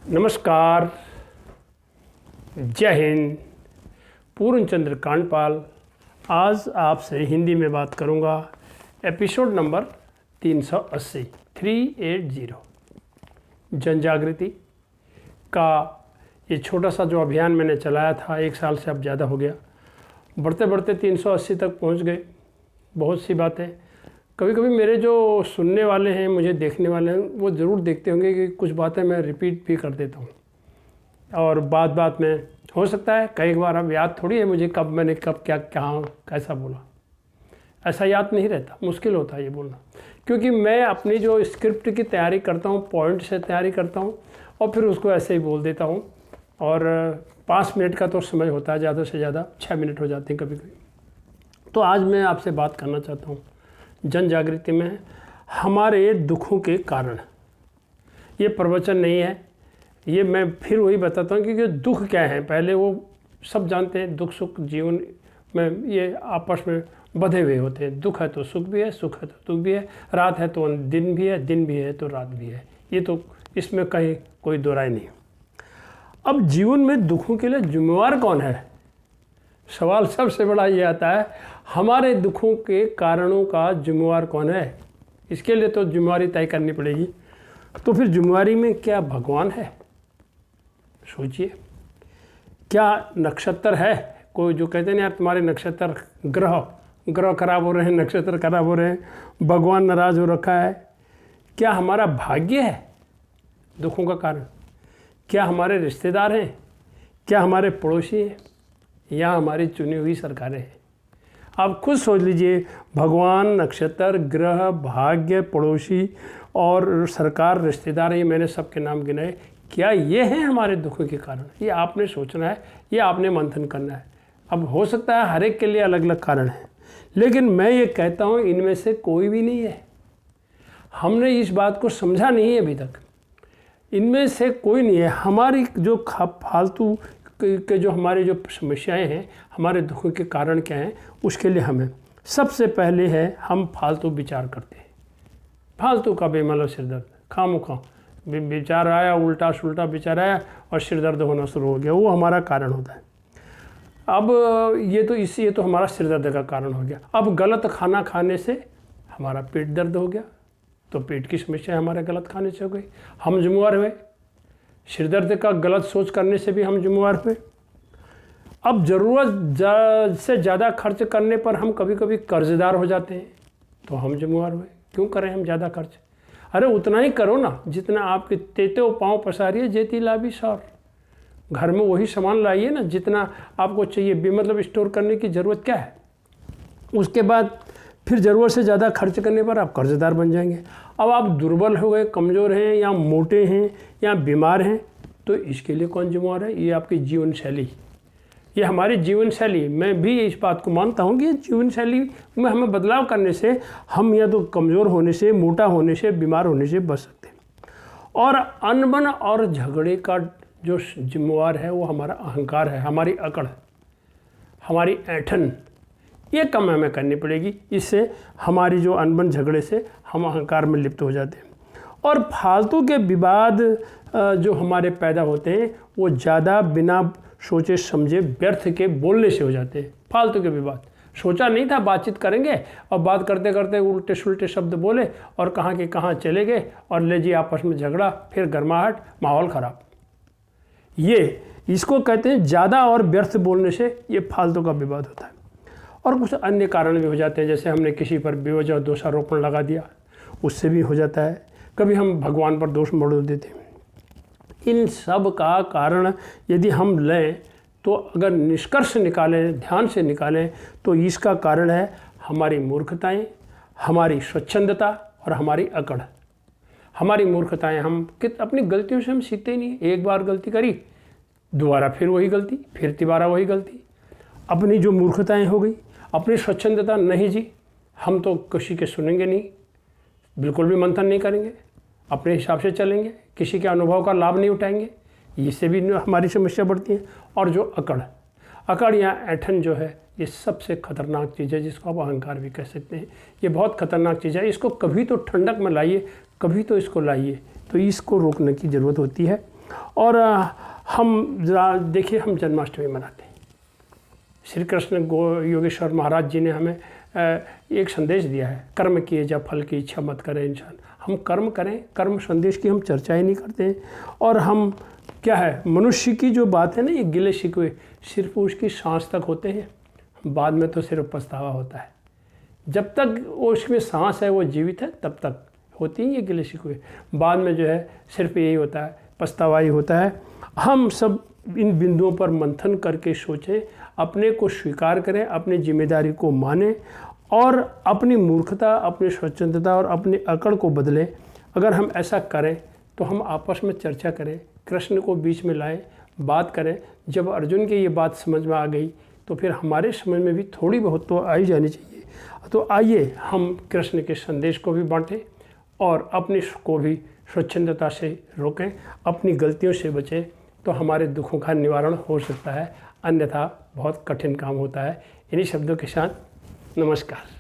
नमस्कार, जय हिंद। पूर्णचंद्र कांडपाल आज आपसे हिंदी में बात करूंगा। एपिसोड नंबर 380 जन जागृति का ये छोटा सा जो अभियान मैंने चलाया था, 1 साल से अब ज़्यादा हो गया। बढ़ते बढ़ते 380 तक पहुंच गए। बहुत सी बातें कभी कभी मेरे जो सुनने वाले हैं, मुझे देखने वाले हैं, वो ज़रूर देखते होंगे कि कुछ बातें मैं रिपीट भी कर देता हूँ और बात बात में हो सकता है कई बार अब याद थोड़ी है मुझे कब मैंने कब क्या कहाँ कैसा बोला। ऐसा याद नहीं रहता, मुश्किल होता है ये बोलना, क्योंकि मैं अपनी जो स्क्रिप्ट की तैयारी करता हूँ, पॉइंट से तैयारी करता हूँ और फिर उसको ऐसे ही बोल देता हूँ। और 5 मिनट का तो समय होता है, ज़्यादा से ज़्यादा 6 मिनट हो जाते हैं कभी कभी। तो आज मैं आपसे बात करना चाहता हूँ जन जागृति में हमारे दुखों के कारण। ये प्रवचन नहीं है, ये मैं फिर वही बताता हूँ क्योंकि दुख क्या है पहले वो सब जानते हैं। दुख सुख जीवन में ये आपस में बधे हुए होते हैं। दुख है तो सुख भी है, सुख है तो दुख भी है, रात है तो दिन भी है, दिन भी है तो रात भी है। ये तो इसमें कहीं कोई दो राय नहीं। अब जीवन में दुखों के लिए जिम्मेवार कौन है? सवाल सबसे बड़ा ये आता है, हमारे दुखों के कारणों का जिम्मेवार कौन है? इसके लिए तो जिम्मेवारी तय करनी पड़ेगी। तो फिर जिम्मेवारी में क्या भगवान है? सोचिए, क्या नक्षत्र है? कोई जो कहते हैं यार तुम्हारे नक्षत्र ग्रह खराब हो रहे हैं, नक्षत्र खराब हो रहे हैं, भगवान नाराज़ हो रखा है। क्या हमारा भाग्य है दुखों का कारण? क्या हमारे रिश्तेदार हैं? क्या हमारे पड़ोसी हैं? या हमारी चुनी हुई सरकारें हैं? आप खुद सोच लीजिए, भगवान, नक्षत्र, ग्रह, भाग्य, पड़ोसी और सरकार, रिश्तेदार, ये मैंने सबके नाम गिनाए। क्या ये हैं हमारे दुखों के कारण? ये आपने सोचना है, ये आपने मंथन करना है। अब हो सकता है हर एक के लिए अलग अलग कारण है, लेकिन मैं ये कहता हूँ इनमें से कोई भी नहीं है। हमने इस बात को समझा नहीं है अभी तक। इनमें से कोई नहीं है। हमारी जो फालतू के जो हमारी जो समस्याएं हैं, हमारे दुखों के कारण क्या हैं, उसके लिए हमें सबसे पहले है हम फालतू विचार करते हैं। फालतू का बेमतलब सिरदर्द, खामोखा विचार आया, उल्टा सुल्टा विचार आया और सिरदर्द होना शुरू हो गया, वो हमारा कारण होता है। अब ये तो हमारा सिरदर्द का कारण हो गया। अब गलत खाना खाने से हमारा पेट दर्द हो गया, तो पेट की समस्या हमारे गलत खाने से हो गई, हम जिम्मेवार हुए। सिरदर्द का गलत सोच करने से भी हम जिम्मेवार हुए। अब ज़रूरत से ज़्यादा खर्च करने पर हम कभी कभी कर्जदार हो जाते हैं, तो हम जिम्मेवार हुए। क्यों करें हम ज़्यादा खर्च? अरे उतना ही करो ना जितना आपके तेते पाँव पसारिए जेती लाभी सौर। घर में वही सामान लाइए ना जितना आपको चाहिए, बेमतलब स्टोर करने की ज़रूरत क्या है? उसके बाद फिर ज़रूरत से ज़्यादा खर्च करने पर आप कर्जदार बन जाएंगे। अब आप दुर्बल हो गए, कमज़ोर हैं या मोटे हैं या बीमार हैं, तो इसके लिए कौन जिम्मेवार है? ये आपकी जीवन शैली, ये हमारी जीवन शैली। मैं भी इस बात को मानता हूँ कि ये जीवन शैली में हमें बदलाव करने से हम या तो कमज़ोर होने से, मोटा होने से, बीमार होने से बच सकते हैं। और अनबन और झगड़े का जो जिम्मेवार है वो हमारा अहंकार है, हमारी अकड़, हमारी ऐंठन। ये कम हमें करनी पड़ेगी। इससे हमारी जो अनबन झगड़े से हम अहंकार में लिप्त हो जाते हैं। और फालतू के विवाद जो हमारे पैदा होते हैं वो ज़्यादा बिना सोचे समझे व्यर्थ के बोलने से हो जाते हैं। फालतू के विवाद, सोचा नहीं था बातचीत करेंगे और बात करते करते उल्टे सुल्टे शब्द बोले और कहाँ के कहाँ चले गए और ले जी आपस में झगड़ा, फिर गर्माहट, माहौल ख़राब। ये इसको कहते हैं ज़्यादा और व्यर्थ बोलने से ये फालतू का विवाद होता है। और कुछ अन्य कारण भी हो जाते हैं, जैसे हमने किसी पर बेवजह दोषारोपण लगा दिया, उससे भी हो जाता है। कभी हम भगवान पर दोष मोड़ देते हैं। इन सब का कारण यदि हम लें तो अगर निष्कर्ष निकालें, ध्यान से निकालें, तो इसका कारण है हमारी मूर्खताएं, हमारी स्वच्छंदता और हमारी अकड़। हमारी मूर्खताएं, हम अपनी गलतियों से हम सीखते ही नहीं। एक बार गलती करी, दोबारा फिर वही गलती, फिर तिबारा वही गलती। अपनी जो मूर्खताएं हो गई, अपनी स्वच्छंदता नहीं जी, हम तो किसी के सुनेंगे नहीं, बिल्कुल भी मंथन नहीं करेंगे, अपने हिसाब से चलेंगे, किसी के अनुभव का लाभ नहीं उठाएंगे। इससे भी हमारी समस्या बढ़ती है। और जो अकड़ या ऐंठन जो है, ये सबसे खतरनाक चीज़ है, जिसको आप अहंकार भी कह सकते हैं। ये बहुत खतरनाक चीज़ है। इसको कभी तो ठंडक में लाइए, कभी तो इसको लाइए, तो इसको रोकने की ज़रूरत होती है। और हम ज़रा देखिए, हम जन्माष्टमी मनाते हैं। श्री कृष्ण योगेश्वर महाराज जी ने हमें एक संदेश दिया है, कर्म किए जा फल की इच्छा मत करे इंसान। हम कर्म करें, कर्म संदेश की हम चर्चा ही नहीं करते हैं। और हम क्या है, मनुष्य की जो बात है ना, ये गिले शिकवे सिर्फ उसकी सांस तक होते हैं, बाद में तो सिर्फ पछतावा होता है। जब तक वो उसमें सांस है, वो जीवित है, तब तक होती ही ये गिले शिकवे। बाद में जो है सिर्फ यही होता है, पछतावा ही होता है। हम सब इन बिंदुओं पर मंथन करके सोचें, अपने को स्वीकार करें, अपनी जिम्मेदारी को मानें और अपनी मूर्खता, अपनी स्वच्छंदता और अपनी अकड़ को बदलें। अगर हम ऐसा करें तो हम आपस में चर्चा करें, कृष्ण को बीच में लाएं, बात करें। जब अर्जुन की ये बात समझ में आ गई तो फिर हमारे समझ में भी थोड़ी बहुत तो आई जानी चाहिए। तो आइए हम कृष्ण के संदेश को भी बांटें और अपने को भी स्वच्छंदता से रोकें, अपनी गलतियों से बचें, तो हमारे दुखों का निवारण हो सकता है। अन्यथा बहुत कठिन काम होता है। इन्हीं शब्दों के साथ नमस्कार।